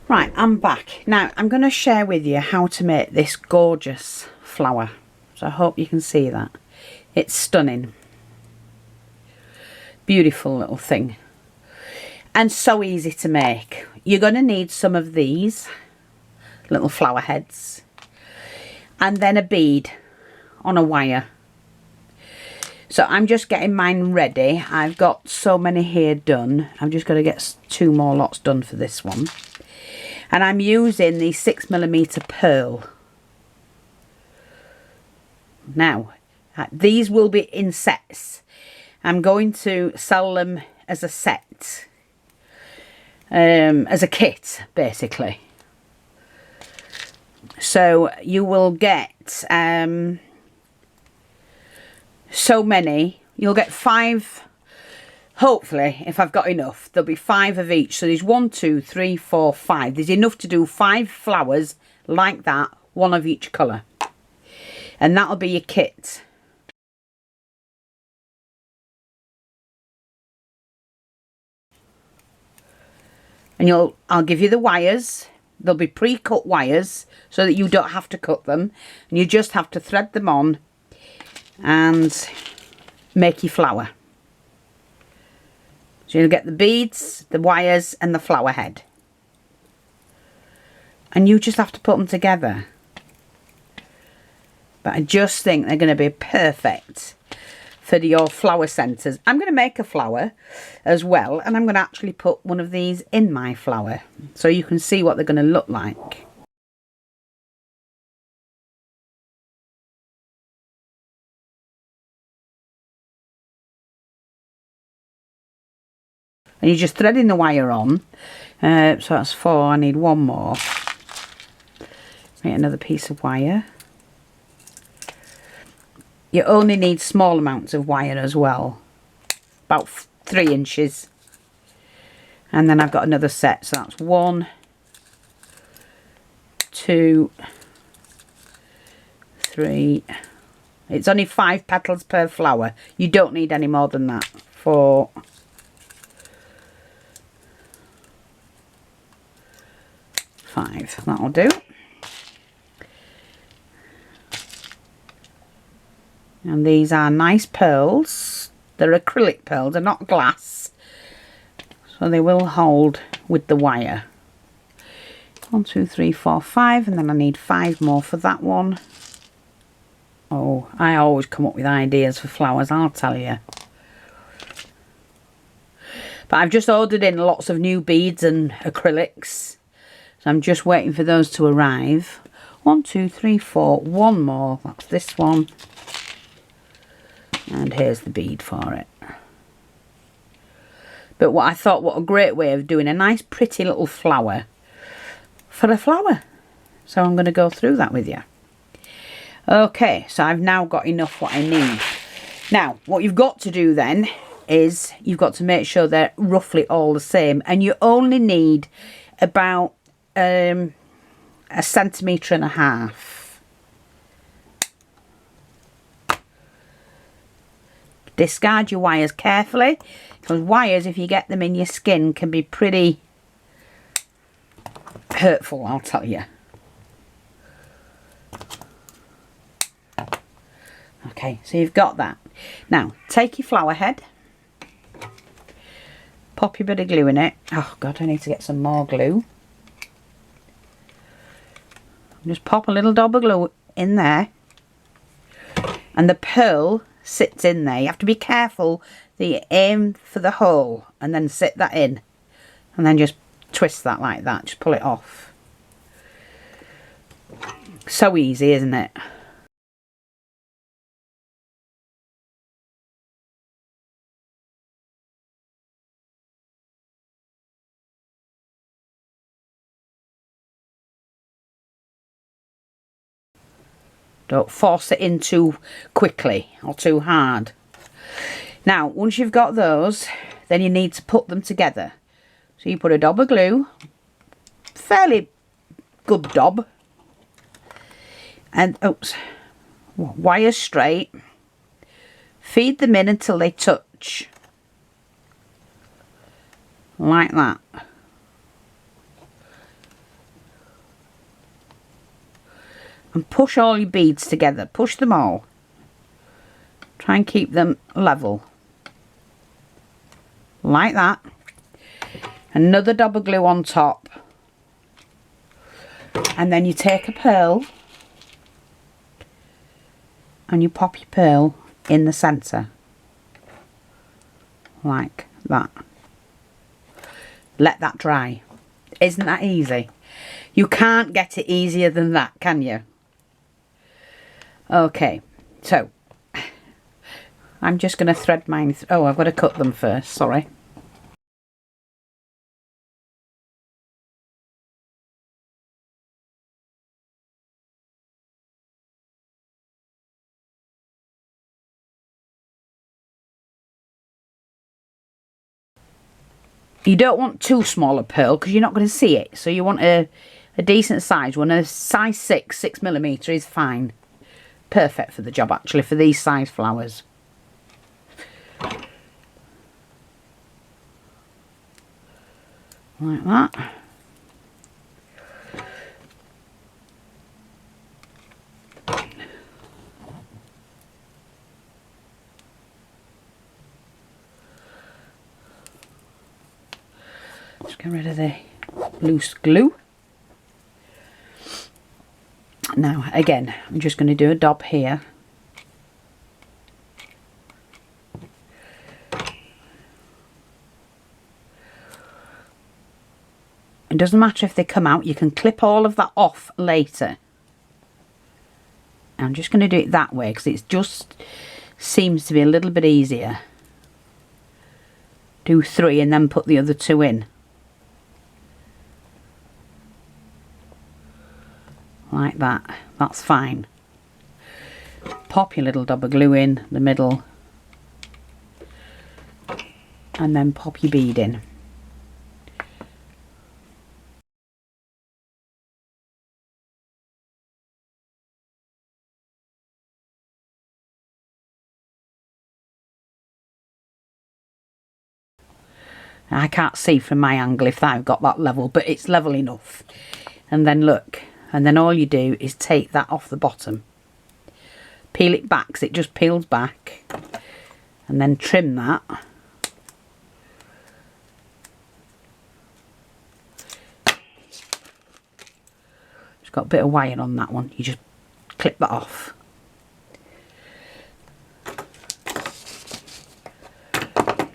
Right, I'm back. Now, I'm going to share with you how to make this gorgeous flower. So I hope you can see that. It's stunning. Beautiful little thing. And so easy to make. You're going to need some of these little flower heads. And then a bead on a wire. So I'm just getting mine ready. I've got so many here done. I'm just going to get 2 more lots done for this one. And I'm using the 6mm pearl. Now, these will be in sets. I'm going to sell them as a set. As a kit, basically. So you will get so many. You'll get 5. Hopefully, if I've got enough, there'll be 5 of each. So there's 1, 2, 3, 4, 5. There's enough to do 5 flowers like that, 1 of each colour. And that'll be your kit. And I'll give you the wires. They'll be pre-cut wires so that you don't have to cut them. And you just have to thread them on and make your flower. So you'll get the beads, the wires and the flower head. And you just have to put them together. But I just think they're going to be perfect for your flower centres. I'm going to make a flower as well. And I'm going to actually put one of these in my flower. So you can see what they're going to look like. And you're just threading the wire on. So that's 4. I need 1 more. Make another piece of wire. You only need small amounts of wire as well. About 3 inches. And then I've got another set. So that's 1, 2, 3. It's only 5 petals per flower. You don't need any more than that. 4. 5. That'll do. And these are nice pearls. They're acrylic pearls. They're not glass. So they will hold with the wire. 1, 2, 3, 4, 5. And then I need 5 more for that one. Oh, I always come up with ideas for flowers, I'll tell you. But I've just ordered in lots of new beads and acrylics. So I'm just waiting for those to arrive. 1, 2, 3, 4. 1 more. That's this one. And here's the bead for it. But what I thought, what a great way of doing a nice pretty little flower for a flower. So I'm going to go through that with you. Okay, so I've now got enough what I need. Now, what you've got to do then is you've got to make sure they're roughly all the same. And you only need about 1.5 centimetres. Discard your wires carefully, because wires, if you get them in your skin, can be pretty hurtful, I'll tell you. Okay, so you've got that. Now, take your flower head, pop your bit of glue in it. Oh God, I need to get some more glue. Just pop a little dab of glue in there, and the pearl sits in there. You have to be careful that you aim for the hole and then sit that in, and then just twist that like that. Just pull it off. So easy, isn't it? Don't force it in too quickly or too hard. Now, once you've got those, then you need to put them together. So you put a dab of glue, fairly good dab, and oops, wire straight. Feed them in until they touch, like that. and push all your beads together. Push them all. Try and keep them level. Like that. Another dab of glue on top. And then you take a pearl and you pop your pearl in the centre. Like that. Let that dry. Isn't that easy? You can't get it easier than that, can you? Okay, so I'm just going to thread mine. Oh, I've got to cut them first, sorry. You don't want too small a pearl because you're not going to see it. So you want a decent size one. A size 6mm is fine. Perfect for the job actually, for these size flowers. Like that. Just get rid of the loose glue. Now again, I'm just going to do a dab here. It doesn't matter if they come out, you can clip all of that off later. I'm just going to do it that way because it just seems to be a little bit easier. Do 3 and then put the other 2 in. Like that. That's fine. Pop your little dab of glue in the middle. And then pop your bead in. I can't see from my angle if I've got that level, but it's level enough. And then look, and then all you do is take that off the bottom. Peel it back, because it just peels back. And then trim that. It's got a bit of wire on that one. You just clip that off.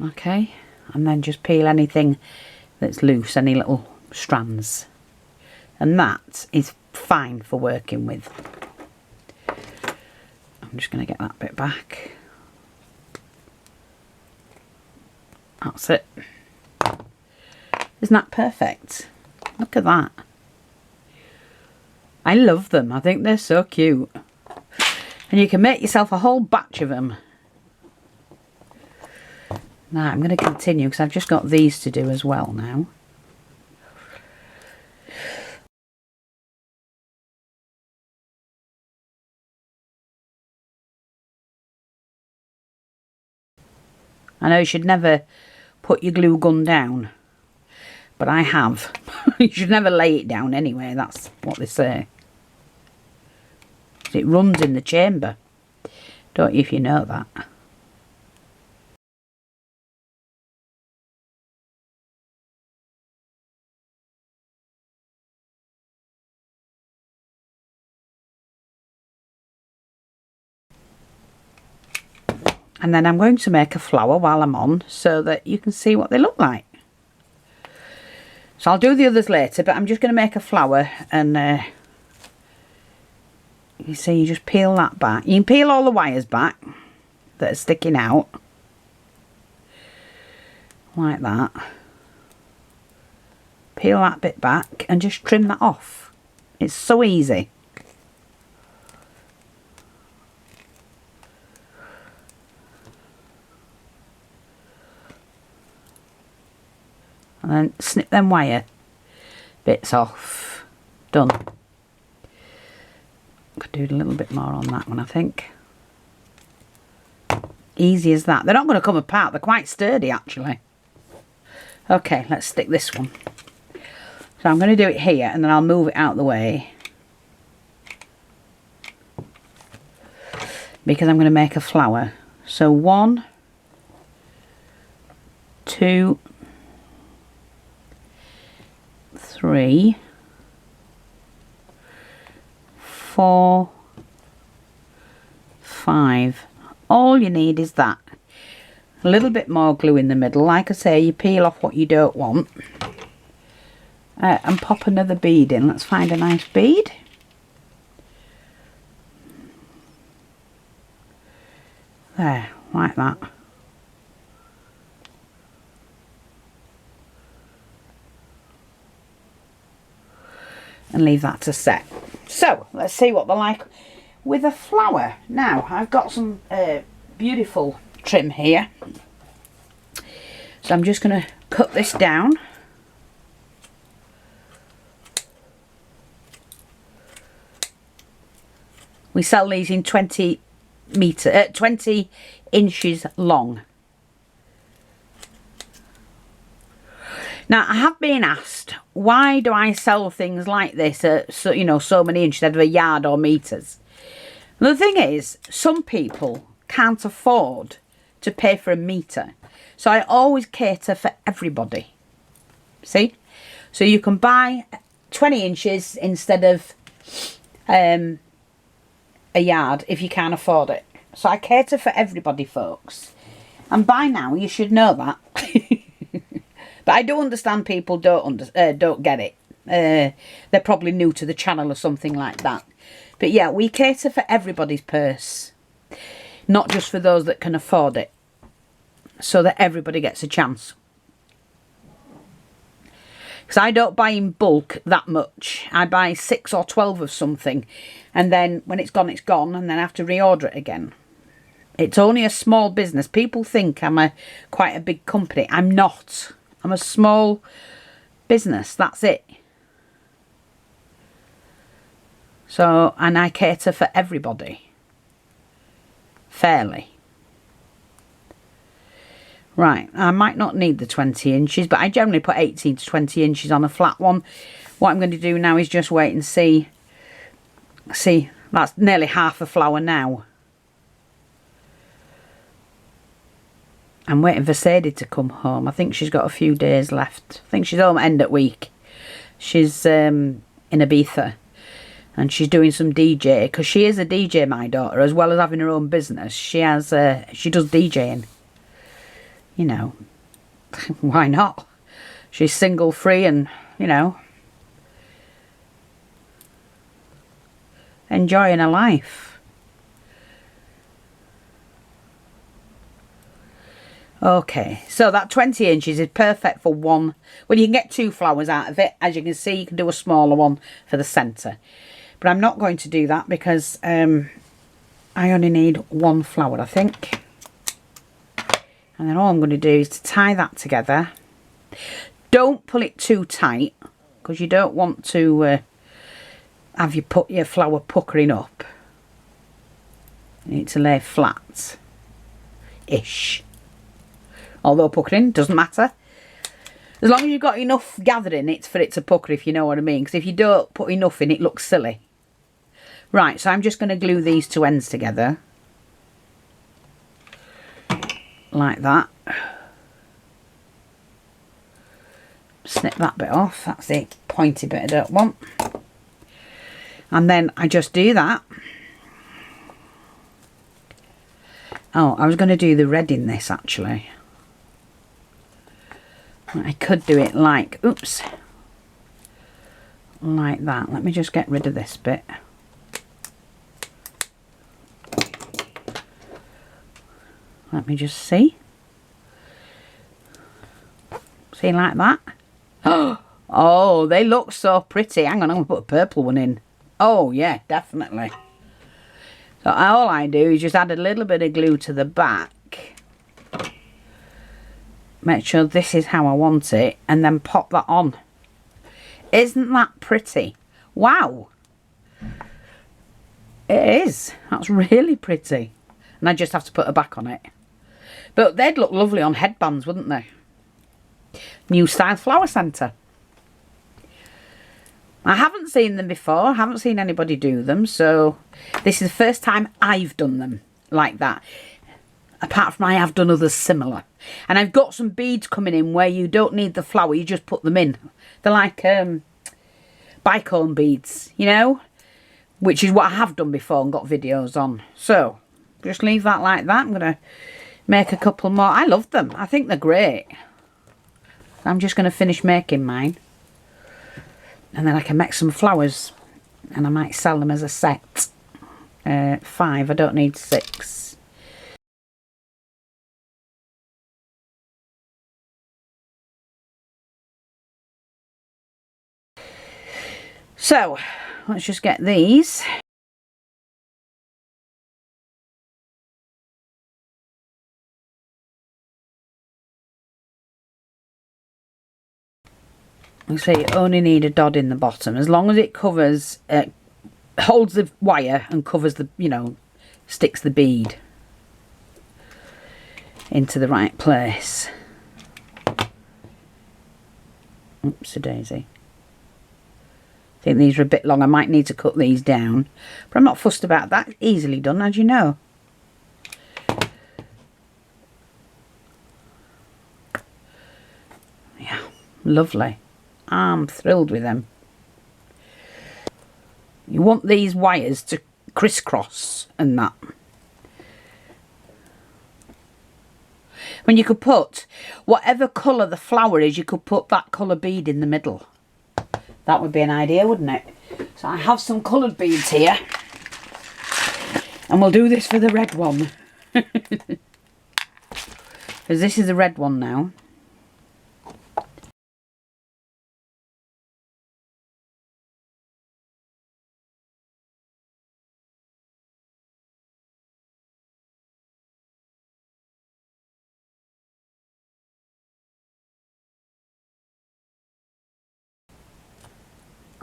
Okay. And then just peel anything that's loose, any little strands. And that is fine for working with. I'm just going to get that bit back. That's it. Isn't that perfect? Look at that. I love them. I think they're so cute. And you can make yourself a whole batch of them. Now I'm going to continue because I've just got these to do as well now. I know you should never put your glue gun down, but I have. You should never lay it down anyway, that's what they say. It runs in the chamber. Don't you if you know that. And then I'm going to make a flower while I'm on so that you can see what they look like. So I'll do the others later, but I'm just going to make a flower and you see you just peel that back. You can peel all the wires back that are sticking out. Like that. Peel that bit back and just trim that off. It's so easy. And then snip them wire bits off. Done. Could do a little bit more on that one, I think. Easy as that. They're not going to come apart. They're quite sturdy, actually. Okay, let's stick this one. So I'm going to do it here, and then I'll move it out of the way. because I'm going to make a flower. So 1, 2, 3, 4, 5. All you need is that. A little bit more glue in the middle. Like I say, you peel off what you don't want. And pop another bead in. Let's find a nice bead. There, like that. And leave that to set. So, let's see what they're like with a flower. Now, I've got some beautiful trim here. So I'm just going to cut this down. We sell these in 20 inches long. Now, I have been asked, why do I sell things like this at so many inches instead of a yard or meters? And the thing is, some people can't afford to pay for a meter, so I always cater for everybody. See, so you can buy 20 inches instead of a yard if you can't afford it. So I cater for everybody, folks, and by now you should know that. But I do understand people don't get it. They're probably new to the channel or something like that. But yeah, we cater for everybody's purse, not just for those that can afford it, so that everybody gets a chance. Because I don't buy in bulk that much. I buy 6 or 12 of something, and then when it's gone, and then I have to reorder it again. It's only a small business. People think I'm quite a big company. I'm not. I'm a small business. That's it. So, and I cater for everybody fairly. Right, I might not need the 20 inches, but I generally put 18 to 20 inches on a flat one. What I'm going to do now is just wait and see. See, that's nearly half a flower now. I'm waiting for Sadie to come home. I think she's got a few days left. I think she's home end of week. She's in Ibiza. And she's doing some DJ. Because she is a DJ, my daughter. As well as having her own business. She does DJing. You know. Why not? She's single free and, you know. Enjoying her life. Okay, so that 20 inches is perfect for one. Well, you can get 2 flowers out of it. As you can see, you can do a smaller one for the centre. But I'm not going to do that because I only need 1 flower, I think. And then all I'm going to do is to tie that together. Don't pull it too tight because you don't want to have your flower puckering up. You need to lay flat-ish. Although puckering doesn't matter. As long as you've got enough gathering it for it to pucker, if you know what I mean. Because if you don't put enough in, it looks silly. Right, so I'm just going to glue these 2 ends together. Like that. Snip that bit off. That's the pointy bit I don't want. And then I just do that. Oh, I was going to do the red in this actually. I could do it like, oops, like that. Let me just get rid of this bit. Let me just see. See, like that. Oh, they look so pretty. Hang on, I'm going to put a purple one in. Oh, yeah, definitely. So all I do is just add a little bit of glue to the back. Make sure this is how I want it. And then pop that on. Isn't that pretty? Wow. It is. That's really pretty. And I just have to put a back on it. But they'd look lovely on headbands, wouldn't they? New style flower centre. I haven't seen them before. I haven't seen anybody do them. So this is the first time I've done them. like that. Apart from I have done others similar. And I've got some beads coming in where you don't need the flower, you just put them in. They're like bicone beads, you know, which is what I have done before and got videos on. So just leave that like that. I'm going to make a couple more. I love them. I think they're great. I'm just going to finish making mine. And then I can make some flowers. And I might sell them as a set. 5. I don't need 6. So, let's just get these. So you only need a dot in the bottom, as long as it covers, holds the wire and covers the, you know, sticks the bead into the right place. Oops, a daisy. I think these are a bit long. I might need to cut these down, but I'm not fussed about that. Easily done, as you know. Yeah, lovely. I'm thrilled with them. You want these wires to crisscross and that. When you could put whatever colour the flower is, you could put that colour bead in the middle. That would be an idea, wouldn't it? So I have some coloured beads here. And we'll do this for the red one. Because this is the red one now.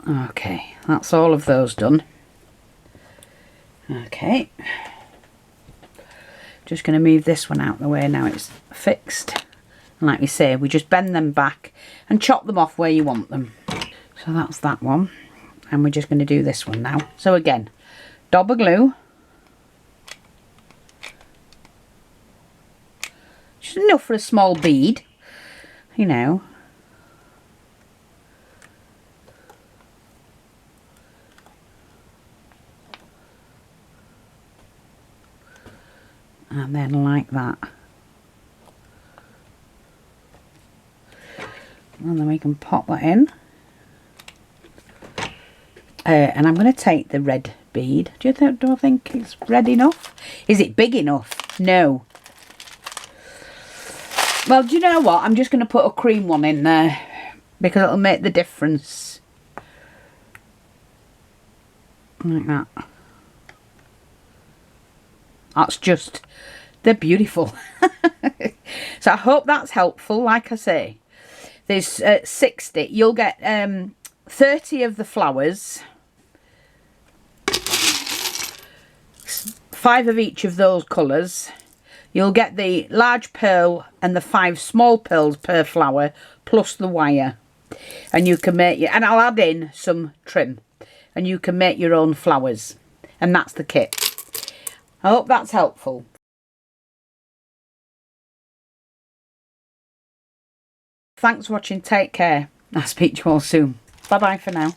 Okay, that's all of those done. Okay. Just going to move this one out the way now it's fixed. And like we say, we just bend them back and chop them off where you want them. So that's that one. And we're just going to do this one now. So again, dab of glue. Just enough for a small bead, you know. And then like that. And then we can pop that in. And I'm going to take the red bead. Do I think it's red enough? Is it big enough? No. Well, do you know what? I'm just going to put a cream one in there. Because it'll make the difference. Like that. That's just, they're beautiful. So I hope that's helpful. Like I say, there's 60. You'll get 30 of the flowers. 5 of each of those colours. You'll get the large pearl and the 5 small pearls per flower, plus the wire. And you can make and I'll add in some trim. And you can make your own flowers. And that's the kit. I hope that's helpful. Thanks for watching. Take care. I'll speak to you all soon. Bye bye for now.